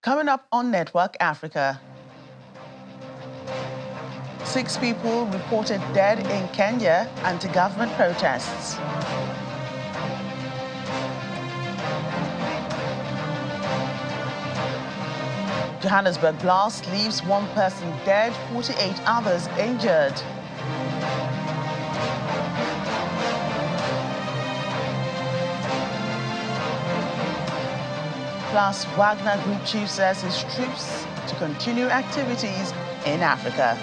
Coming up on Network Africa, 6 people reported dead in Kenya anti-government protests. Johannesburg blast leaves 1 person dead, 48 others injured. Plus, Wagner Group chief says his troops to continue activities in Africa.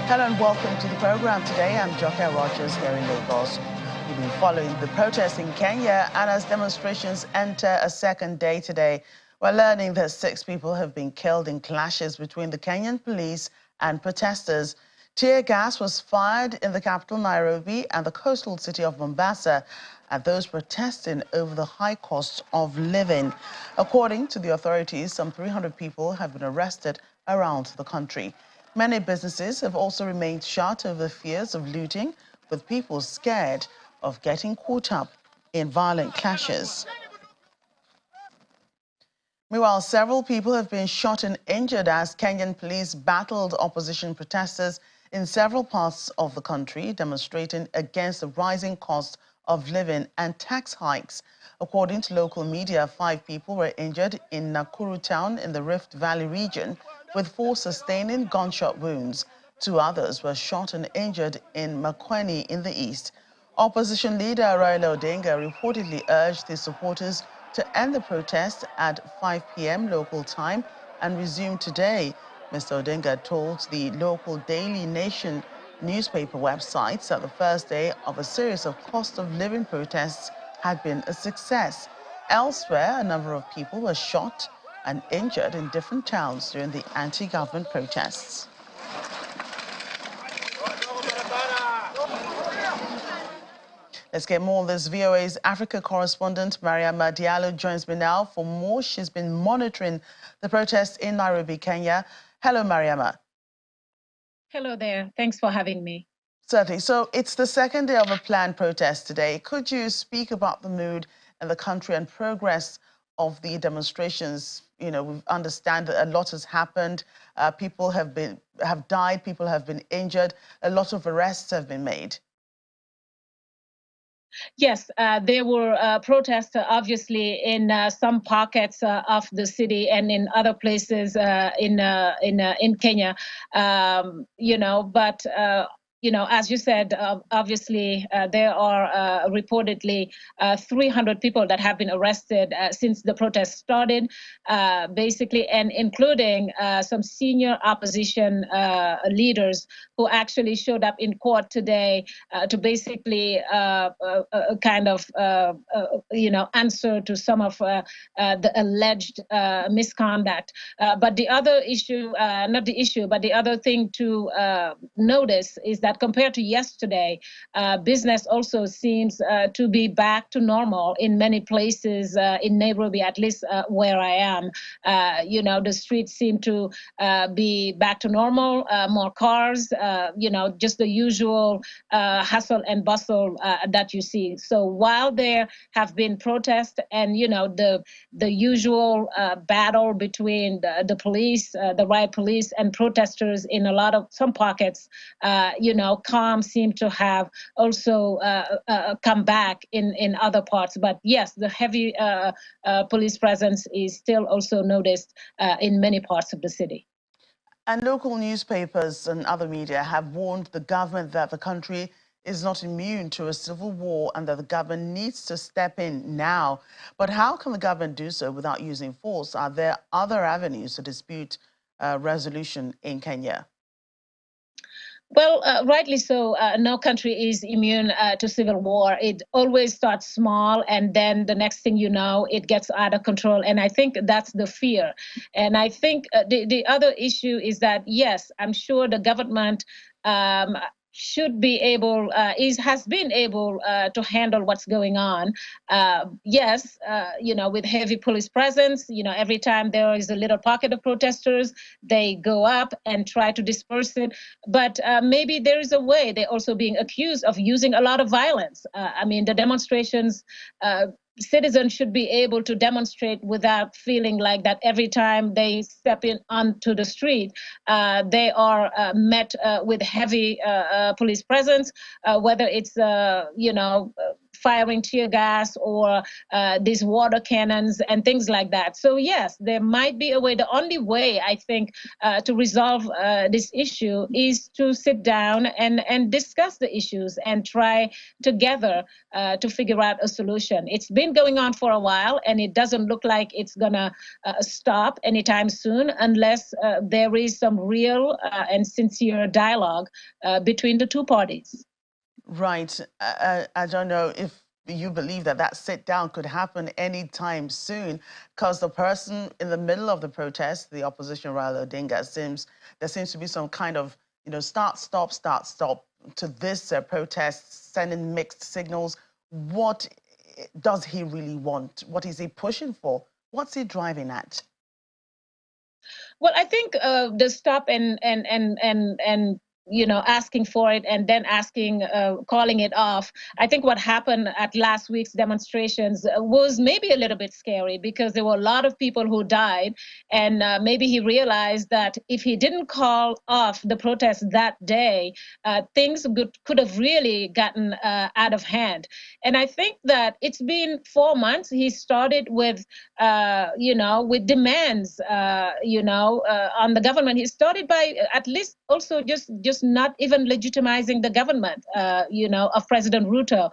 Hello and welcome to the program. Today I'm Joker Rogers here in Lagos. We've been following the protests in Kenya, and as demonstrations enter a second day today, we're learning that 6 people have been killed in clashes between the Kenyan police and protesters. Tear gas was fired in the capital, Nairobi, and the coastal city of Mombasa at those protesting over the high cost of living. According to the authorities, some 300 people have been arrested around the country. Many businesses have also remained shut over fears of looting, with people scared of getting caught up in violent clashes. Meanwhile, several people have been shot and injured as Kenyan police battled opposition protesters in several parts of the country, demonstrating against the rising cost of living and tax hikes. According to local media, 5 people were injured in Nakuru town in the Rift Valley region, with 4 sustaining gunshot wounds. 2 others were shot and injured in Makueni in the east. Opposition leader Raila Odinga reportedly urged his supporters to end the protest at 5 p.m. local time and resume today. Mr. Odinga told the local Daily Nation newspaper websites that the first day of a series of cost of living protests had been a success. Elsewhere, a number of people were shot and injured in different towns during the anti-government protests. Let's get more on this. VOA's Africa correspondent Mariama Diallo joins me now for more. She's been monitoring the protests in Nairobi, Kenya. Hello, Mariama. Hello there. Thanks for having me. Certainly. So it's the second day of a planned protest today. Could you speak about the mood in the country and progress of the demonstrations? You know, we understand that a lot has happened. People have died. People have been injured. A lot of arrests have been made. Yes, there were protests, obviously, in some pockets of the city and in other places in Kenya. But as you said, obviously, there are reportedly 300 people that have been arrested since the protest started, basically, and including some senior opposition leaders who actually showed up in court today to basically answer to some of the alleged misconduct. But the other issue, not the issue, but the other thing to notice is that compared to yesterday, business also seems to be back to normal in many places in Nairobi, at least where I am. The streets seem to be back to normal, more cars, just the usual hustle and bustle that you see. So while there have been protests and, the usual battle between the police, the riot police and protesters in some pockets, calm seem to have also come back in other parts. But yes, the heavy police presence is still also noticed in many parts of the city. And local newspapers and other media have warned the government that the country is not immune to a civil war and that the government needs to step in now. But how can the government do so without using force? Are there other avenues to dispute resolution in Kenya? Well, rightly so. No country is immune to civil war. It always starts small, and then the next thing you know, it gets out of control. And I think that's the fear. And I think the other issue is that, yes, I'm sure the government should be able has been able to handle what's going on. Yes, with heavy police presence, every time there is a little pocket of protesters, they go up and try to disperse it. But maybe there is a way. They're also being accused of using a lot of violence. I mean, the demonstrations. Citizens should be able to demonstrate without feeling like that every time they step in onto the street, they are met with heavy police presence, whether it's, firing tear gas or these water cannons and things like that. So yes, there might be a way. The only way I think to resolve this issue is to sit down and discuss the issues and try together to figure out a solution. It's been going on for a while, and it doesn't look like it's gonna stop anytime soon unless there is some real and sincere dialogue between the two parties. Right. I don't know if you believe that that sit down could happen anytime soon, because the person in the middle of the protest, the opposition Raila Odinga, there seems to be some kind of, start, stop to this protest, sending mixed signals. What does he really want? What is he pushing for? What's he driving at? Well, I think the stop and asking for it and then calling it off. I think what happened at last week's demonstrations was maybe a little bit scary because there were a lot of people who died, and maybe he realized that if he didn't call off the protest that day, things could have really gotten out of hand. And I think that it's been 4 months. He started with, with demands, on the government. He started by at least also just not even legitimizing the government, of President Ruto,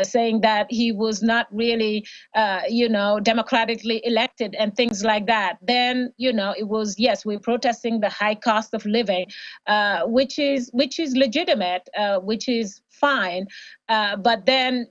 saying that he was not really, democratically elected and things like that. Then, it was, yes, we're protesting the high cost of living, which is legitimate, which is fine. But then,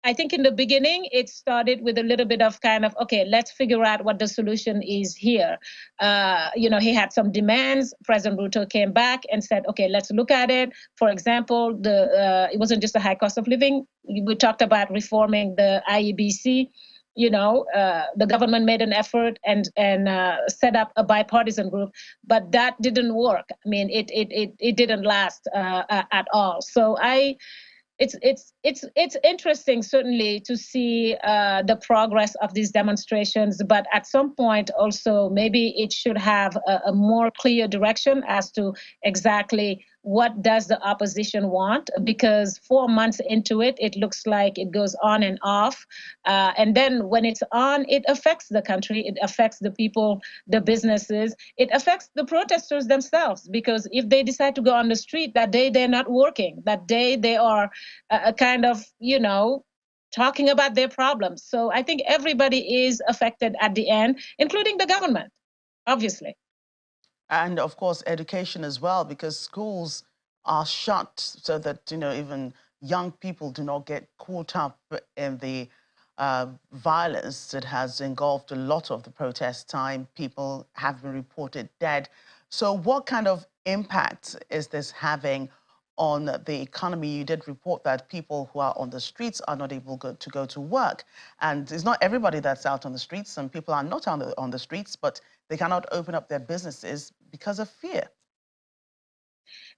I think in the beginning, it started with a little bit of kind of, okay, let's figure out what the solution is here. He had some demands. President Ruto came back and said, okay, let's look at it. For example, it wasn't just the high cost of living. We talked about reforming the IEBC. The government made an effort and set up a bipartisan group, but that didn't work. I mean, it didn't last at all. So it's interesting certainly to see the progress of these demonstrations, but at some point also maybe it should have a more clear direction as to exactly what does the opposition want, because 4 months into it, it looks like it goes on and off. And then when it's on, it affects the country, it affects the people, the businesses, it affects the protesters themselves, because if they decide to go on the street, that day they're not working, that day they are kind of, talking about their problems. So I think everybody is affected at the end, including the government, obviously. And of course, education as well, because schools are shut so that, even young people do not get caught up in the violence that has engulfed a lot of the protest time. People have been reported dead. So what kind of impact is this having on the economy? You did report that people who are on the streets are not able to go to work. And it's not everybody that's out on the streets. Some people are not on the streets, but they cannot open up their businesses because of fear.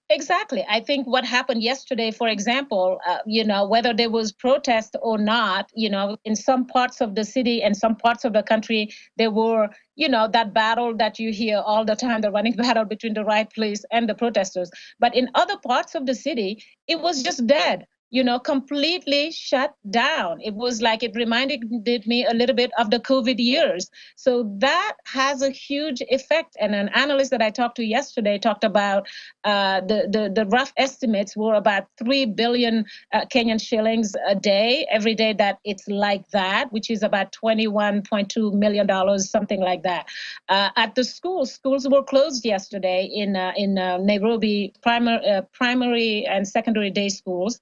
Exactly. I think what happened yesterday, for example, whether there was protest or not, in some parts of the city and some parts of the country, there were, that battle that you hear all the time, the running battle between the riot police and the protesters. But in other parts of the city, it was just dead. Completely shut down. It was like it reminded me a little bit of the COVID years. So that has a huge effect. And an analyst that I talked to yesterday talked about the rough estimates were about 3 billion Kenyan shillings a day, every day that it's like that, which is about $21.2 million, something like that. At the schools were closed yesterday in Nairobi, primary and secondary day schools.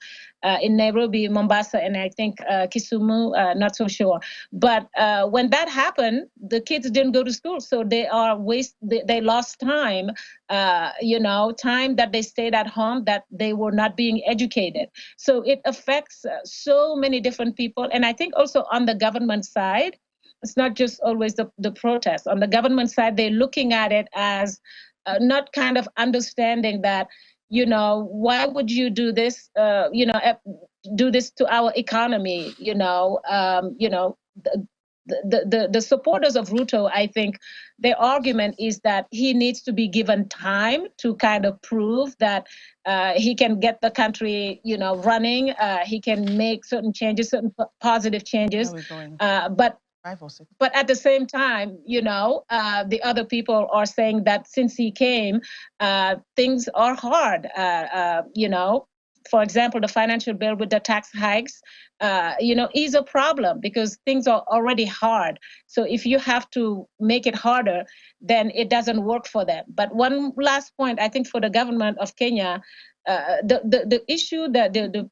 in Nairobi, Mombasa, and I think Kisumu, not so sure. But when that happened, the kids didn't go to school, so they lost time, time that they stayed at home, that they were not being educated. So it affects so many different people. And I think also on the government side, it's not just always the protest. On the government side, they're looking at it as not kind of understanding that, why would you do this, do this to our economy, the supporters of Ruto, I think their argument is that he needs to be given time to kind of prove that he can get the country, running. He can make certain changes, certain positive changes. But at the same time, the other people are saying that since he came, things are hard. For example, the financial bill with the tax hikes, is a problem because things are already hard. So if you have to make it harder, then it doesn't work for them. But one last point, I think, for the government of Kenya, the issue, the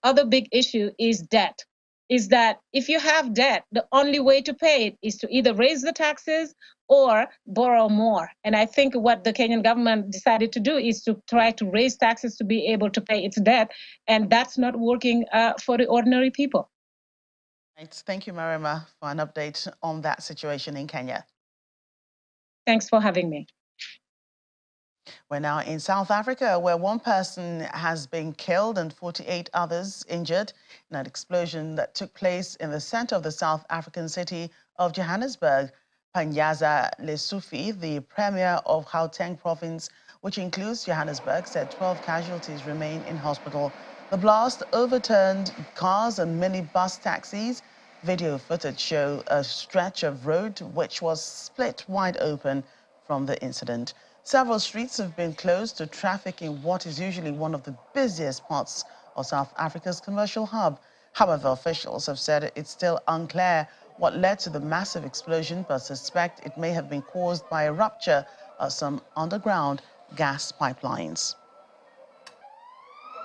other big issue is debt. Is that if you have debt, the only way to pay it is to either raise the taxes or borrow more. And I think what the Kenyan government decided to do is to try to raise taxes to be able to pay its debt. And that's not working for the ordinary people. Right. Thank you, Marima, for an update on that situation in Kenya. Thanks for having me. We're now in South Africa, where one person has been killed and 48 others injured in an explosion that took place in the center of the South African city of Johannesburg. Panyaza Lesufi, the premier of Gauteng province, which includes Johannesburg, said 12 casualties remain in hospital. The blast overturned cars and minibus taxis. Video footage show a stretch of road which was split wide open from the incident. Several streets have been closed to traffic in what is usually one of the busiest parts of South Africa's commercial hub. However, officials have said it's still unclear what led to the massive explosion, but suspect it may have been caused by a rupture of some underground gas pipelines.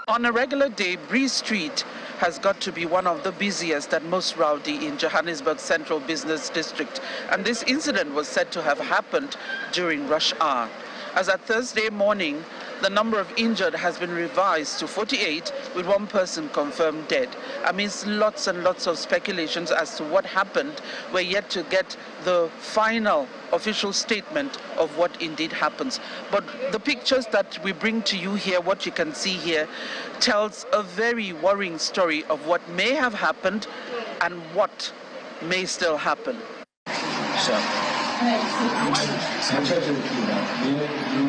On a regular day, Bree Street has got to be one of the busiest and most rowdy in Johannesburg's central business district. And this incident was said to have happened during rush hour. As at Thursday morning, the number of injured has been revised to 48, with one person confirmed dead. Amidst lots and lots of speculations as to what happened, we're yet to get the final official statement of what indeed happens. But the pictures that we bring to you here, what you can see here, tells a very worrying story of what may have happened and what may still happen.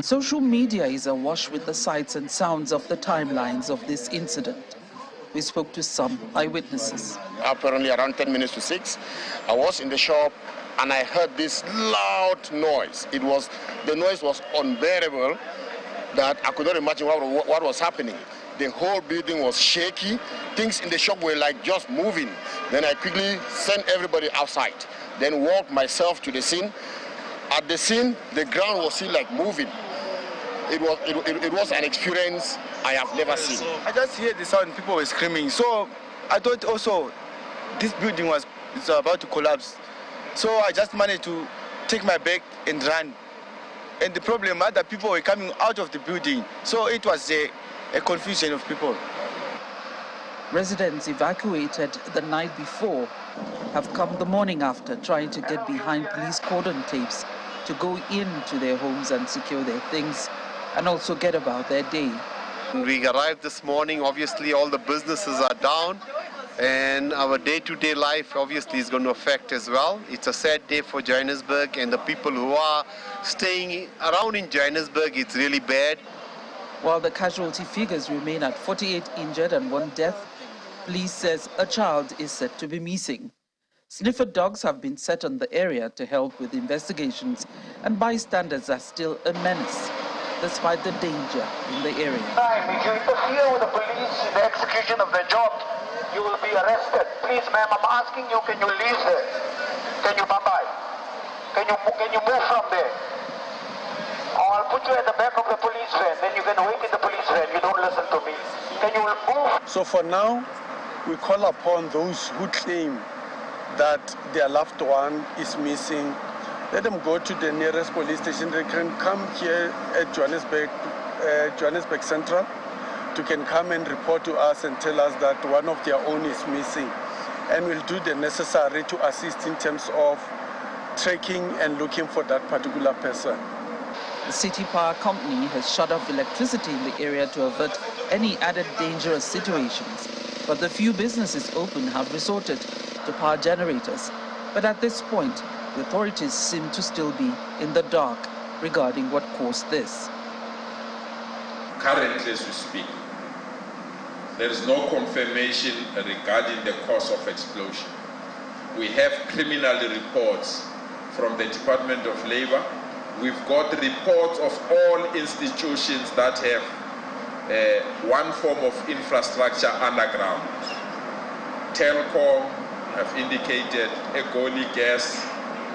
Social media is awash with the sights and sounds of the timelines of this incident. We spoke to some eyewitnesses. Apparently around 10 minutes to 6, I was in the shop and I heard this loud noise. The noise was unbearable that I could not imagine what was happening. The whole building was shaky. Things in the shop were like just moving. Then I quickly sent everybody outside. Then walked myself to the scene. At the scene, the ground was still like moving. It was an experience I have never seen. I just heard the sound, people were screaming. So I thought also this building was about to collapse. So I just managed to take my bag and run. And the problem was that people were coming out of the building. So it was a confusion of people. Residents evacuated the night before have come the morning after, trying to get behind police cordon tapes to go into their homes and secure their things and also get about their day. We arrived this morning, obviously all the businesses are down and our day-to-day life obviously is going to affect as well. It's a sad day for Johannesburg and the people who are staying around in Johannesburg, it's really bad. While the casualty figures remain at 48 injured and 1 death, police says a child is said to be missing. Sniffer dogs have been set on the area to help with investigations, and bystanders are still a menace, despite the danger in the area. If you interfere with the police in the execution of their job, you will be arrested. Please, ma'am, I'm asking you, can you leave there? Can you bye-bye? Can you move from there? Or I'll put you at the back of the police van, then you can wait in the police van. You don't listen to me. Can you move? So for now, we call upon those who claim that their loved one is missing. Let them go to the nearest police station. They can come here at Johannesburg Central. They can come and report to us and tell us that one of their own is missing. And we'll do the necessary to assist in terms of tracking and looking for that particular person. The city power company has shut off electricity in the area to avert any added dangerous situations. But the few businesses open have resorted to power generators. But at this point, the authorities seem to still be in the dark regarding what caused this. Currently, as we speak, there is no confirmation regarding the cause of explosion. We have criminal reports from the Department of Labor. We've got reports of all institutions that have one form of infrastructure underground. Telkom have indicated, Egoli Gas,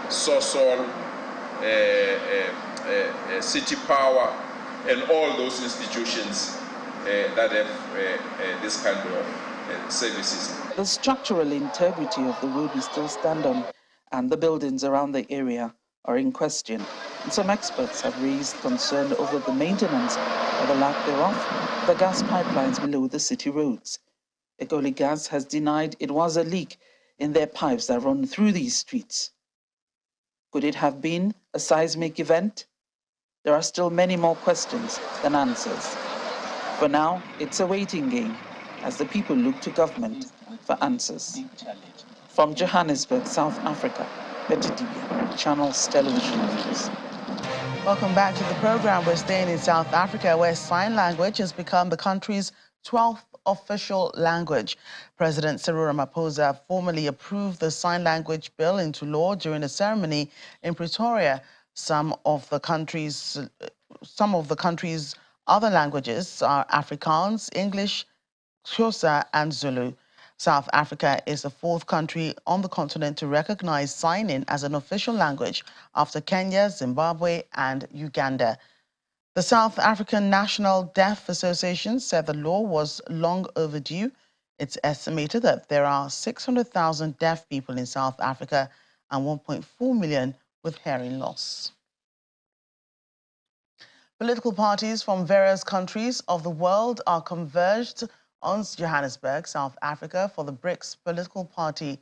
Sosol, City Power, and all those institutions that have this kind of services. The structural integrity of the road we still stand on and the buildings around the area are in question. And some experts have raised concern over the maintenance or the lack thereof of the gas pipelines below the city roads. Egoli Gas has denied it was a leak in their pipes that run through these streets. Could it have been a seismic event? There are still many more questions than answers. For now, it's a waiting game as the people look to government for answers. From Johannesburg, South Africa, Betty Dibia, Channels Television News. Welcome back to the program. We're staying in South Africa, where sign language has become the country's 12th official language. President Cyril Ramaphosa formally approved the sign language bill into law during a ceremony in Pretoria. Some of the country's other languages are Afrikaans, English, Xhosa, and Zulu. South Africa is the fourth country on the continent to recognize signing as an official language after Kenya, Zimbabwe, and Uganda. The South African National Deaf Association said the law was long overdue. It's estimated that there are 600,000 deaf people in South Africa and 1.4 million with hearing loss. Political parties from various countries of the world are converged on Johannesburg, South Africa, for the BRICS Political Party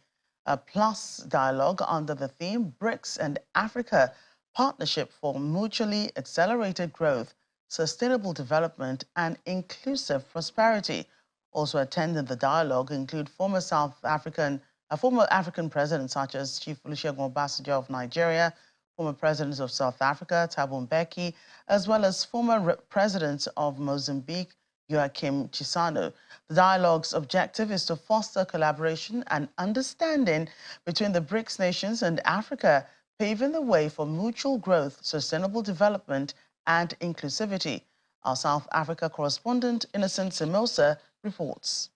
Plus dialogue under the theme BRICS and Africa Partnership for Mutually Accelerated Growth, Sustainable Development and Inclusive Prosperity. Also attending the dialogue include former African presidents such as Chief Olusegun Obasanjo of Nigeria, former presidents of South Africa, Thabo Mbeki, as well as former presidents of Mozambique, Joaquim Chissano. The dialogue's objective is to foster collaboration and understanding between the BRICS nations and Africa, paving the way for mutual growth, sustainable development, and inclusivity. Our South Africa correspondent, Innocent Simosa, reports.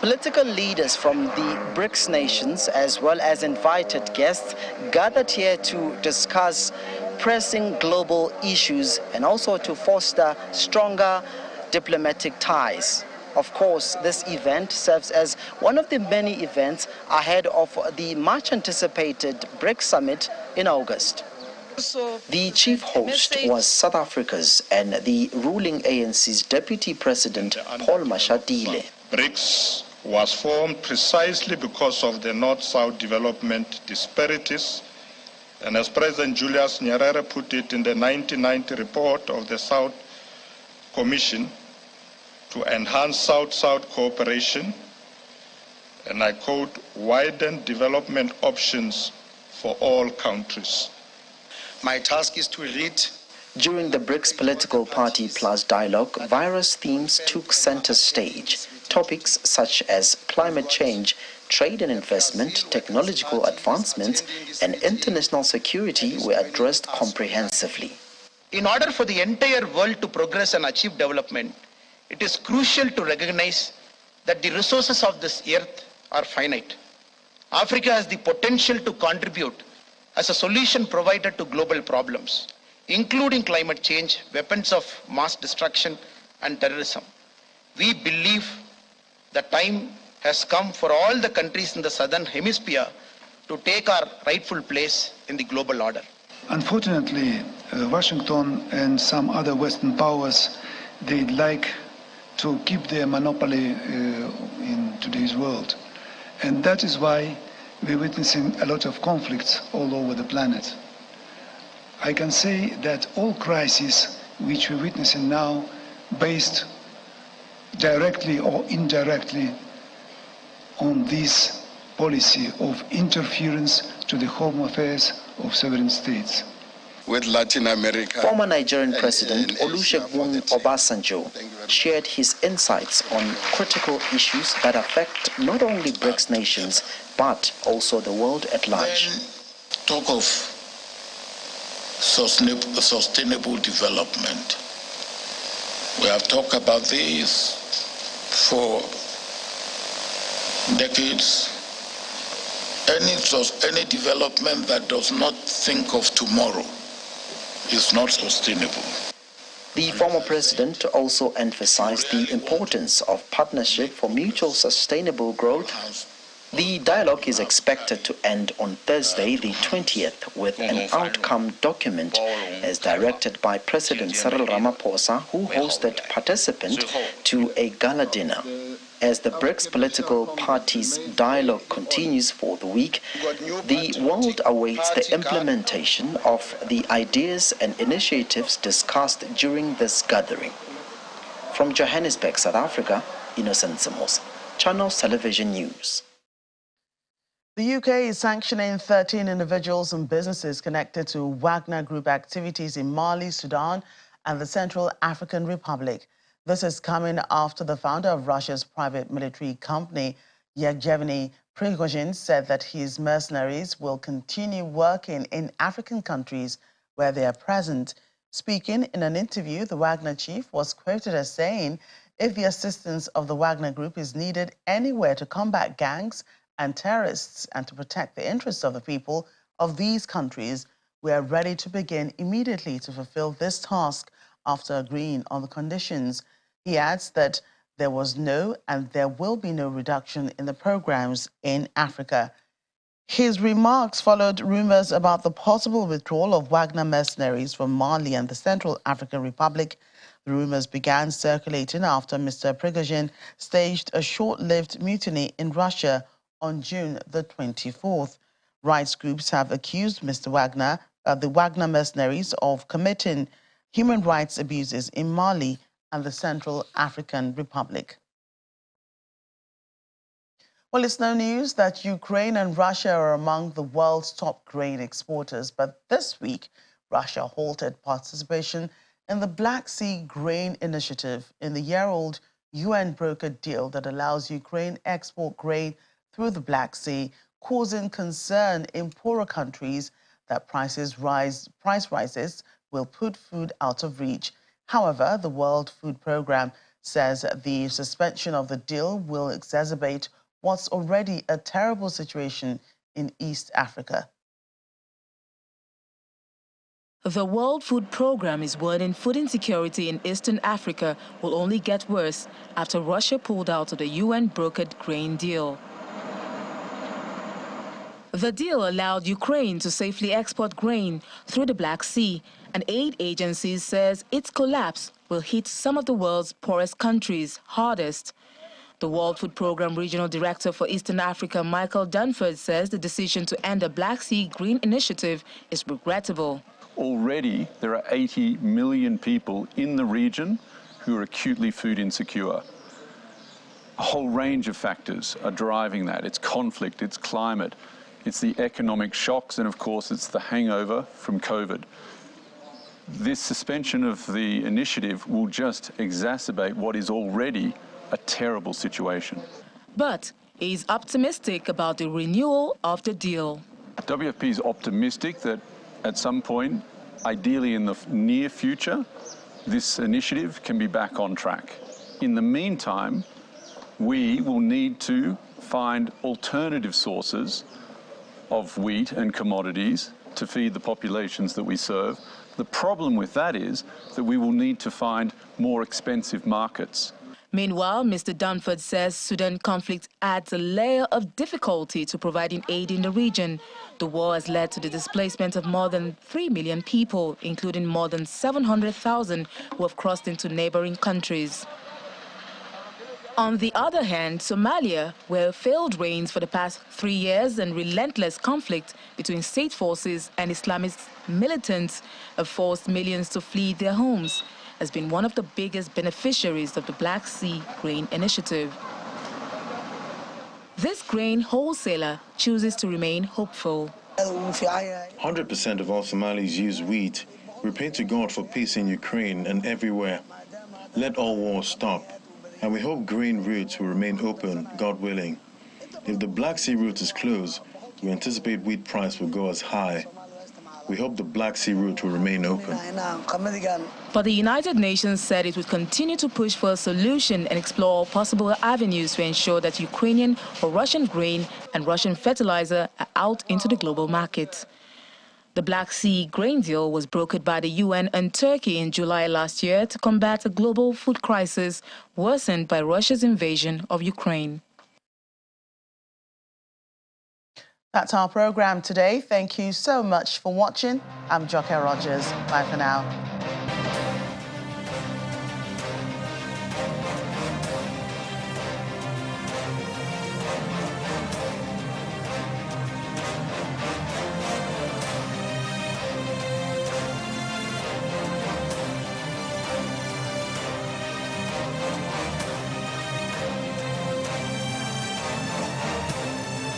Political leaders from the BRICS nations, as well as invited guests, gathered here to discuss pressing global issues and also to foster stronger diplomatic ties. Of course, this event serves as one of the many events ahead of the much-anticipated BRICS summit in August. The chief host was South Africa's and the ruling ANC's Deputy President, Paul Mashatile. BRICS was formed precisely because of the North-South development disparities, and as President Julius Nyerere put it in the 1990 report of the South Commission, to enhance South-South cooperation, and I quote, widen development options for all countries. My task is to lead. During the BRICS Political Party Plus dialogue, various themes took center stage. Topics such as climate change, trade and investment, technological advancements, and international security were addressed comprehensively. In order for the entire world to progress and achieve development, it is crucial to recognize that the resources of this earth are finite. Africa has the potential to contribute as a solution provider to global problems, including climate change, weapons of mass destruction, and terrorism. We believe the time has come for all the countries in the southern hemisphere to take our rightful place in the global order. Unfortunately, Washington and some other Western powers, they'd like to keep their monopoly in today's world. And that is why we're witnessing a lot of conflicts all over the planet. I can say that all crises which we're witnessing now, based directly or indirectly on this policy of interference to the home affairs of sovereign states. With Latin America. Former Nigerian President Olusegun Obasanjo shared his insights on critical issues that affect not only BRICS nations, but also the world at large. Talk of sustainable development. We have talked about this for decades. Any development that does not think of tomorrow is not sustainable. The former president also emphasized the importance of partnership for mutual sustainable growth. The dialogue is expected to end on Thursday, the 20th, with an outcome document as directed by President Cyril Ramaphosa, who hosted participants to a gala dinner. As the BRICS political parties' dialogue continues for the week, the world awaits the implementation of the ideas and initiatives discussed during this gathering. From Johannesburg, South Africa, Innocent Samos, Channels Television News. The UK is sanctioning 13 individuals and businesses connected to Wagner Group activities in Mali, Sudan, and the Central African Republic. This is coming after the founder of Russia's private military company, Yevgeny Prigozhin, said that his mercenaries will continue working in African countries where they are present. Speaking in an interview, the Wagner chief was quoted as saying, if the assistance of the Wagner Group is needed anywhere to combat gangs and terrorists and to protect the interests of the people of these countries, we are ready to begin immediately to fulfill this task after agreeing on the conditions. He adds that there was no and there will be no reduction in the programs in Africa. His remarks followed rumors about the possible withdrawal of Wagner mercenaries from Mali and the Central African Republic. The rumors began circulating after Mr. Prigozhin staged a short-lived mutiny in Russia on June the 24th. Rights groups have accused Mr. Wagner, the Wagner mercenaries, of committing human rights abuses in Mali and the Central African Republic. Well, it's no news that Ukraine and Russia are among the world's top grain exporters, but this week, Russia halted participation in the Black Sea Grain Initiative in the year-old UN-brokered deal that allows Ukraine export grain through the Black Sea, causing concern in poorer countries that price rises will put food out of reach. However, the World Food Programme says the suspension of the deal will exacerbate what's already a terrible situation in East Africa. The World Food Programme is warning food insecurity in Eastern Africa will only get worse after Russia pulled out of the UN-brokered grain deal. The deal allowed Ukraine to safely export grain through the Black Sea. An aid agency says its collapse will hit some of the world's poorest countries hardest. The World Food Programme Regional Director for Eastern Africa, Michael Dunford, says the decision to end the Black Sea Green Initiative is regrettable. Already, there are 80 million people in the region who are acutely food insecure. A whole range of factors are driving that. It's conflict, it's climate, it's the economic shocks, and of course, it's the hangover from COVID. This suspension of the initiative will just exacerbate what is already a terrible situation. But he's optimistic about the renewal of the deal. WFP is optimistic that at some point, ideally in the near future, this initiative can be back on track. In the meantime, we will need to find alternative sources of wheat and commodities to feed the populations that we serve. The problem with that is that we will need to find more expensive markets. Meanwhile, Mr. Dunford says Sudan conflict adds a layer of difficulty to providing aid in the region. The war has led to the displacement of more than 3 million people, including more than 700,000 who have crossed into neighboring countries. On the other hand, Somalia, where failed rains for the past 3 years and relentless conflict between state forces and Islamist militants have forced millions to flee their homes, has been one of the biggest beneficiaries of the Black Sea Grain Initiative. This grain wholesaler chooses to remain hopeful. 100% of all Somalis use wheat. We pray to God for peace in Ukraine and everywhere. Let all wars stop. And we hope grain routes will remain open, God willing. If the Black Sea route is closed, we anticipate wheat price will go as high. We hope the Black Sea route will remain open. But the United Nations said it would continue to push for a solution and explore possible avenues to ensure that Ukrainian or Russian grain and Russian fertilizer are out into the global market. The Black Sea grain deal was brokered by the UN and Turkey in July last year to combat a global food crisis worsened by Russia's invasion of Ukraine. That's our program today. Thank you so much for watching. I'm Joke Rogers. Bye for now.